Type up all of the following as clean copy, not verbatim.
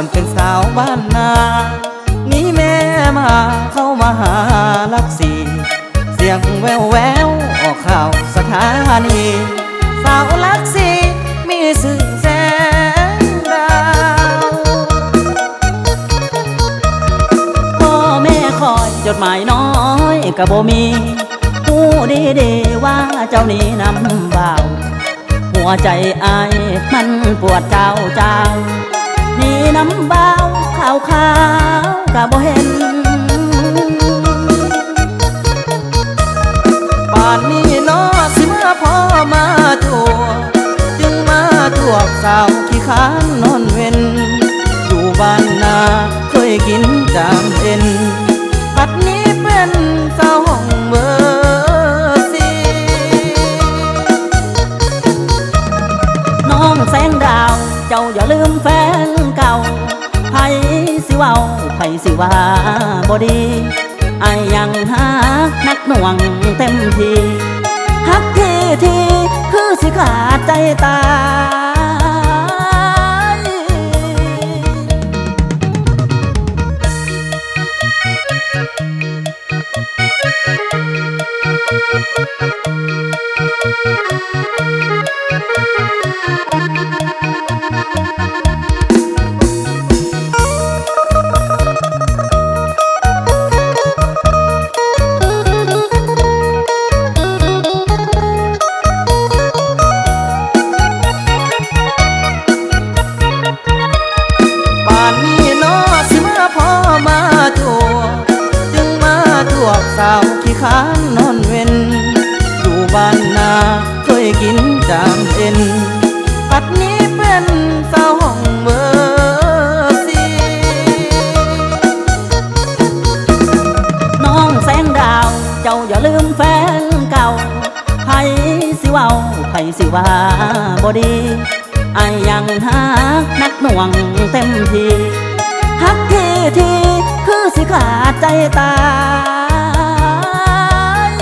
อนเป็นสาวบ้านนานี่แม่มาเข้ามาหาลักสีเสียงแววแววออกข่าวสถานีสาวลักสีมีสื่อแสงดาวพ่อแม่คอยจดหมายน้อยกะบ่มีผู้ดีๆว่าเจ้านี้นำบ่าวหัวใจอายมันปวดเจ้านี่น้ำเบาขาวกะบ่เห็นป่านนี้น้อสิมาพ่อมาตัวจึงมาตัวสาวขี้ค้านนอนเว้นอยู่บ้านนาเคยกินจามเอ็นบัดนี้เป็นสาวห้องเบอร์สีน้องแสงดาวเจ้าอย่าลืมแฟนเก่าไผสิเว้าไผสิว่าบ่ดีไอ้ยังหานักหน่วงเต็มทีฮักทีคือสิขาดใจตายสาวขี้ค้านนอนเว้นอยู่บ้านนาเคยกินจามเอ็นปัดนี้เป็นสาวห้องเบอร์สีน้องแสงดาวเจ้าอย่าลืมแฟนเก่าไผสิเว้าไผสิว่าบ่ดีไอ้ยังหานักหน่วงเต็มทีฮักทีคือสิขาดใจตาย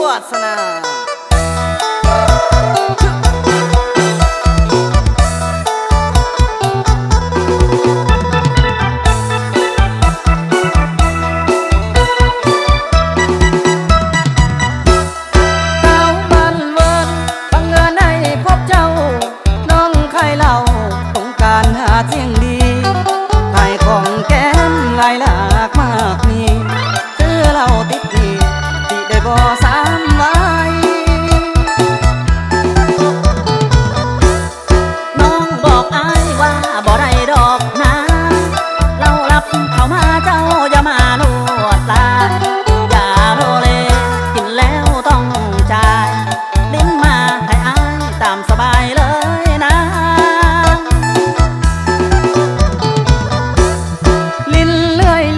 วาสนาเสียงดีไทยของแก้มลายหลากมากมีซื้อเหล้าติดดีที่ได้บ่สามไว้น้องบอกอ้ายว่าบ่ได้ดอกนะเรารับเข้ามาเจ้าอย่ามาลวดลายอย่าโลเลกินแล้วต้องจ่ายลิ้นมาให้อ้ายตามสบายเลยนะล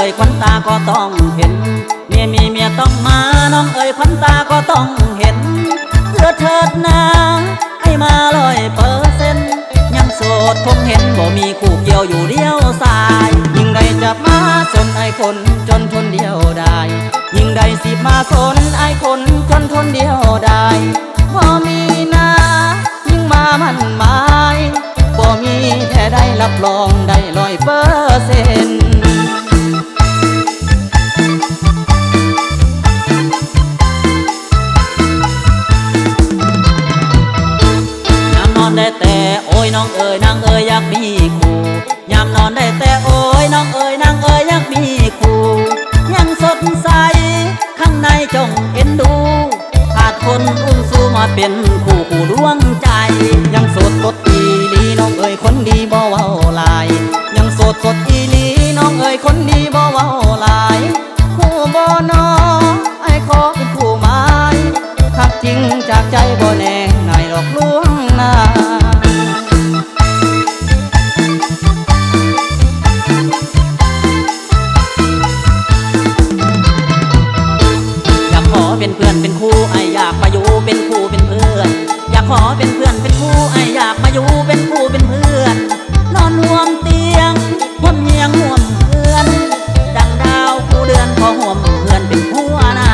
ยขวัญตาก็ต้องเห็นเมียมีเมียต้องมาน้องเอ๋ยขวัญตาก็ต้องเห็นเพื่อเถิดนาให้มา100%ยังโสดคงเห็นบ่มีคู่เกี่ยวอยู่เดียวสายยิ่งใดจะมาสนไอ้คนจนทนเดียวได้ยิ่งใดสิมาสนไอ้คนจนทนเดียวได้บ่มีนายิ่งมามันหมายบ่มีแท้ได้รับรองได้100%ได้แต่โอ้ยน้องเอ๋ยนางเอ๋ยอยากมีคู่ยามนอนได้แต่โอ้ยน้องเอ๋ยนางเอ๋ยอยากมีคู่ยังสดใสข้างในจงเอ็นดูขาดคนอุ้มสู้มาเป็นคู่ดวงใจยังโสดสดอีลีน้องเอ๋ยคนดีบ่เว้าลายยังโสดสดอีลีน้องเอ๋ยคนดีบ่เว้าลายคู่บ่นอไอ้ขอเป็นคู่หมายหักจริงจากใจบ่แน่นายหลอกลวงนาอยากขอเป็นเพื่อนเป็นคู่ไออยากมาอยู่เป็นคู่เป็นเพื่อนอยากขอเป็นเพื่อนเป็นคู่ไออยากมาอยู่เป็นคู่เป็นเพื่อนนอนห่วมเตียงห่วมเฮียงห่วมเพื่อนดังดาวคู่เดือนขอห่วมเพื่อนเป็นคู่นา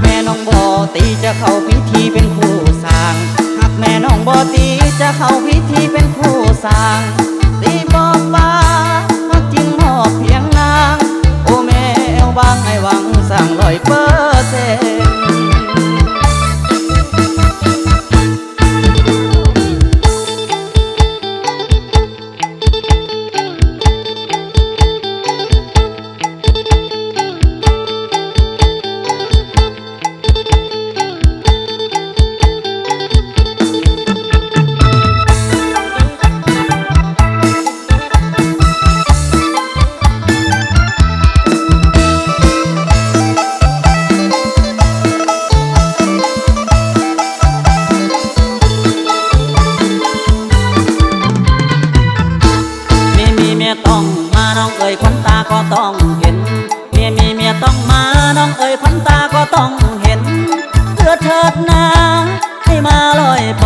แม่น้องบ่ตีจะเข้าพิธีเป็นคู่สร้างหากแม่น้องบ่ตีจะเข้าพิธีเป็นคู่สร้างตีบ่ฟ้าหักจริงมอบเพียงนางโอ้แม่เอวบางไอ้หวังสร้าง100%ต้องมาน้องเอ๋ยขวัญตาก็ต้องเห็นเมียมีเมียต้องมาน้องเอ๋ยขวัญตาก็ต้องเห็นเพื่อเถิดนาให้มา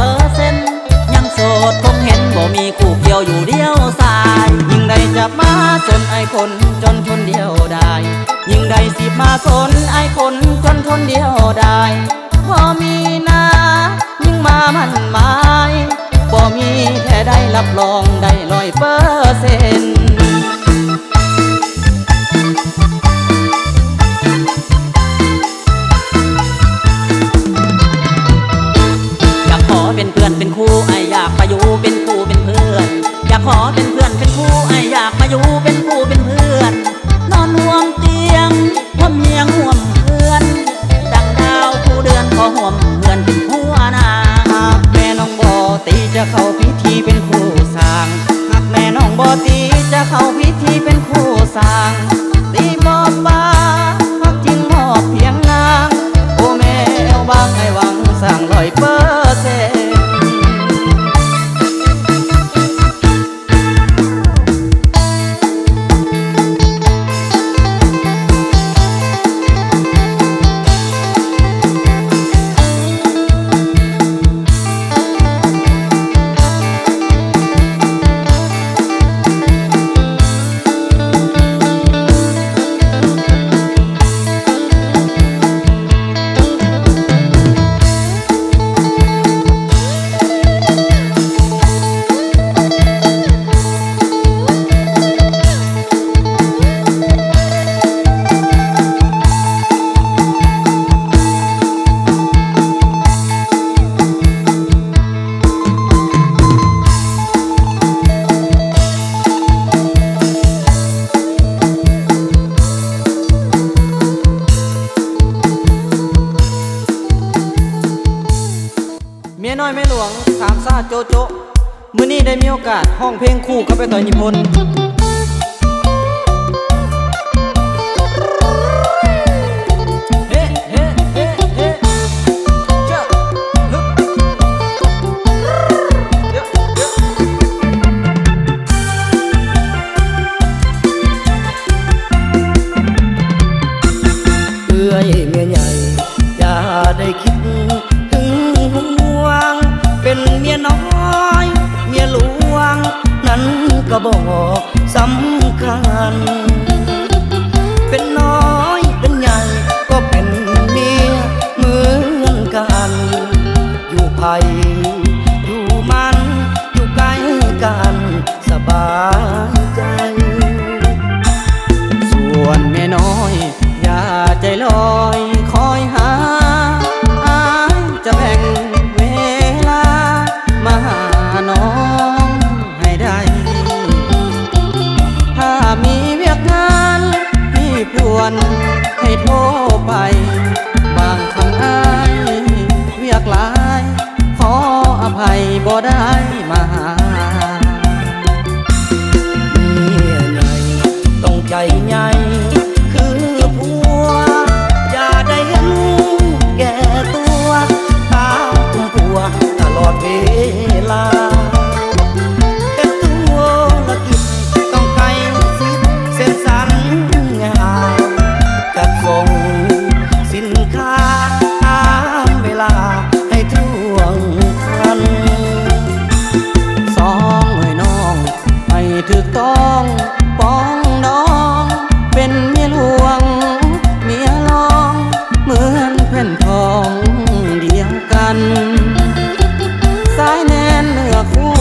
100%ยังโสดคงเห็นบ่มีคู่เกี่ยวอยู่เดียวสายยิ่งใดจะมาสนไอ้คนจนทนเดียวได้ยิ่งใดสิมาสนไอ้คนจนทนเดียวได้บ่มีนายิ่งมามันหมายบ่มีแท้ได้รับรองได้100%อยากขอเป็นเพื่อนเป็นคู่ไออยากมาอยู่เป็นคู่เป็นเพื่อนอยากขอเป็นเพื่อนเป็นคู่ไออยากมาอยู่เป็นคู่เป็นเพื่อนนอนห่วมเตียงห่วมเฮียงห่วมเพื่อนดังดาวคู่เดือนขอห่วมเพื่อนเป็นคู่นาแม่น้องบ่ตีจะเข้าพิธีเป็นคู่สร้างหากแม่น้องบ่ตีจะเข้าพิธีเป็นคู่สร้างตีบ่ฟ้าหักจริงมอบเพียงนางโอ้แม่เอวบางไอ้หวังสร้าง100%เมียน้อยแม่หลวงสามซ่าโจโจมื้อนี้ได้มีโอกาสห้องเพลงคู่กับไปต่อยนิพนธ์ สำคัญเป็นน้อยเป็นใหญ่ก็เป็นเมียเหมือนกันอยู่ไผอยู่มันอยู่ใกล้กันสบายใจส่วนแม่น้อยอย่าใจลอยคอยหาอายจะแบ่งเวลามาหาน้องให้ได้ถ้ามีเวียกงานพี่พรวนให้โทรไปบางครั้งอายเวียกหลายขออภัยบ่ได้มาหาเมียใหญ่ต้องใจใหญ่คือผัวอย่าได้เห็นแก่ตัวตามผัวตลอดเวลาแต่ตัวละกิจต้องไกลสิเส้นสัญญาจัดส่งสินค้าตามเวลาให้ท่วงทันสองเอ้ยน้องให้ถูกต้องป้องน้องเป็นเมียหลวงเมียรองเหมือนแผ่นทองเดียวกันสายแน่นเนื้อคู่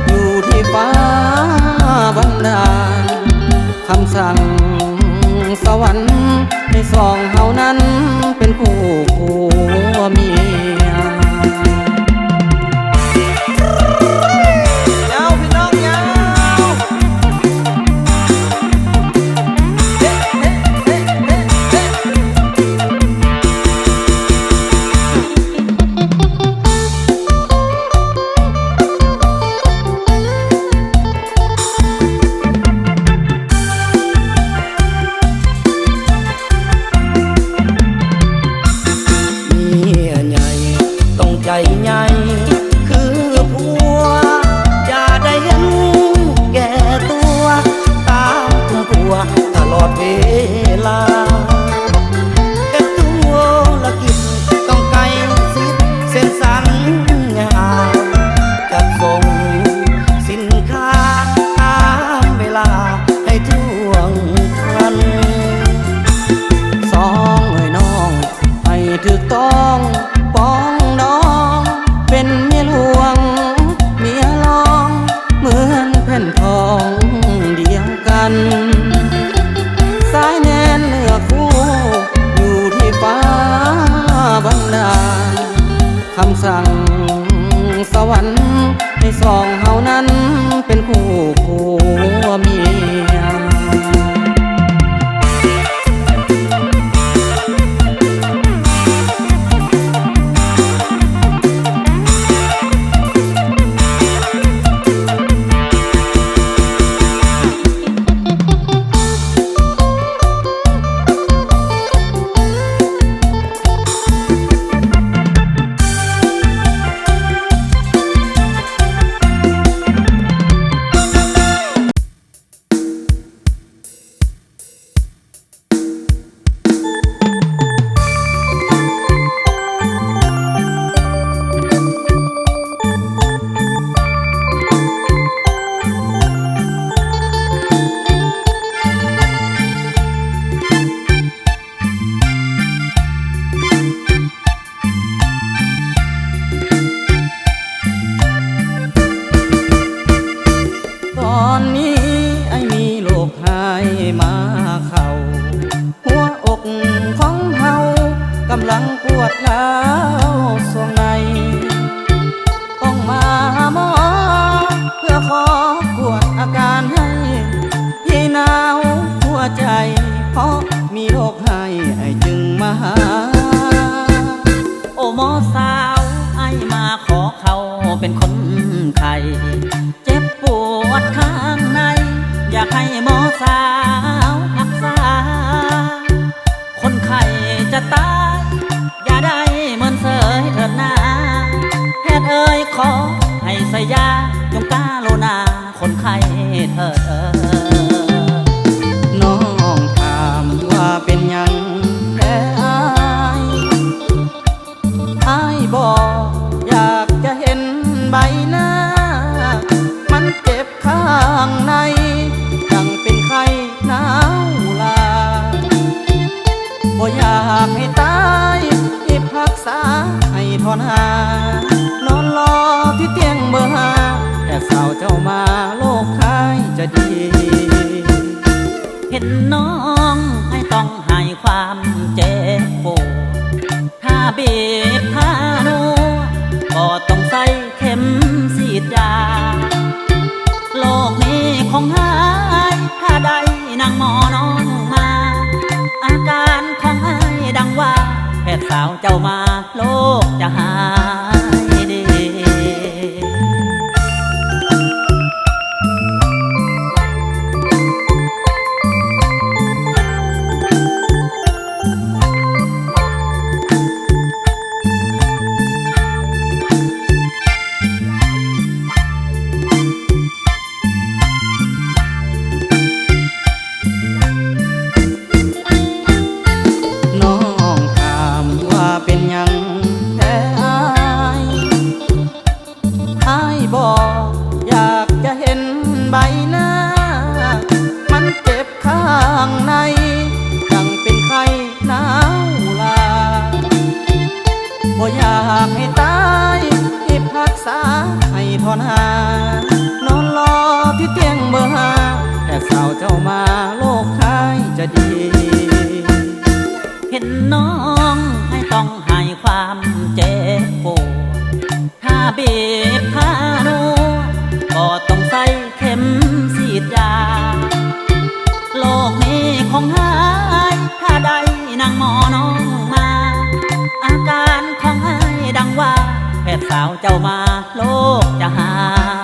อยู่ที่ฟ้าบันดาลคำสั่งสวรรค์ให้สองเฮานั้นเป็นคู่ผัวเมียยาวพี่น้องยาวเฮ้เฮ้เฮ้เฮ้เฮ้เมียใหญ่ต้องใจใหญ่คือผัวอย่าได้เห็นแก่ตัวตามผัวตลอดเวลาแต่ตัวละกิจต้องไกลสิเส้นสัญญาจัดส่งสินค้าตามเวลาให้ท่วงทันสองเอ้ยน้องให้ถูกต้องป้องน้องเป็นเมียหลวงเมียรองเหมือนแผ่นทองเดียวกันสายแน่นเนื้อคู่อยู่ที่ฟ้าบันดาลคำสั่งสวรรค์ให้สองเฮานั้นเป็นคู่ผัวเมียตอนนี้ไอ้มีโลกหายมาเข้าหัวอกของเฮากำลังปวดร้าวส่วงในต้องมาหาหมอเพื่อขอกวดอาการให้พี่หนาวหัวใจเพราะมีโรคให้ไอ้จึงมาหาโอ้หมอสาวไอ้มาขอเขาเป็นคนไข้เจ็บปวดข้างในอยากให้หมอสาวรักษาคนไข้จะตายอย่าได้เหมือนเสยเถิดนาแพทย์เอ่ยขอให้ใส่ยาจงกาโลนาคนไข้เถิดน้องถามว่าเป็นยังแพ้อายบอกอยากจะเห็นใบหน้ามันเจ็บข้างใน สาวเจ้ามาโลกใครจะดี เห็นน้องให้ต้องให้ความเจ็บปวดถ้าบีบถ้านัวก็ต้องใส่เข็มฉีดยาโลกนี้คงหายถ้าได้นางหมอน้องมาอาการของไอ้ดังว่าแพทย์สาวเจ้ามาโลกจะหายดี น้องถามว่าเป็นหยังแต่อายบอกอยากจะเห็นใบหน้ามันเจ็บข้างในยังเป็นไข้หนาวลาบ่อยากให้ตายให้พักษาให้ทนหานอนรอที่เตียงเบอร์ห้าแค่สาวเจ้ามาโลกใครจะดี เห็นน้องให้ต้องให้ความเจ็บปวดถ้าบีบถ้านัวก็ต้องใส่เข็มฉีดยาโลกนี้คงหายถ้าได้นางหมอน้องมาอาการของไอ้ดังว่าแพทย์สาวเจ้ามาโลกจะหาย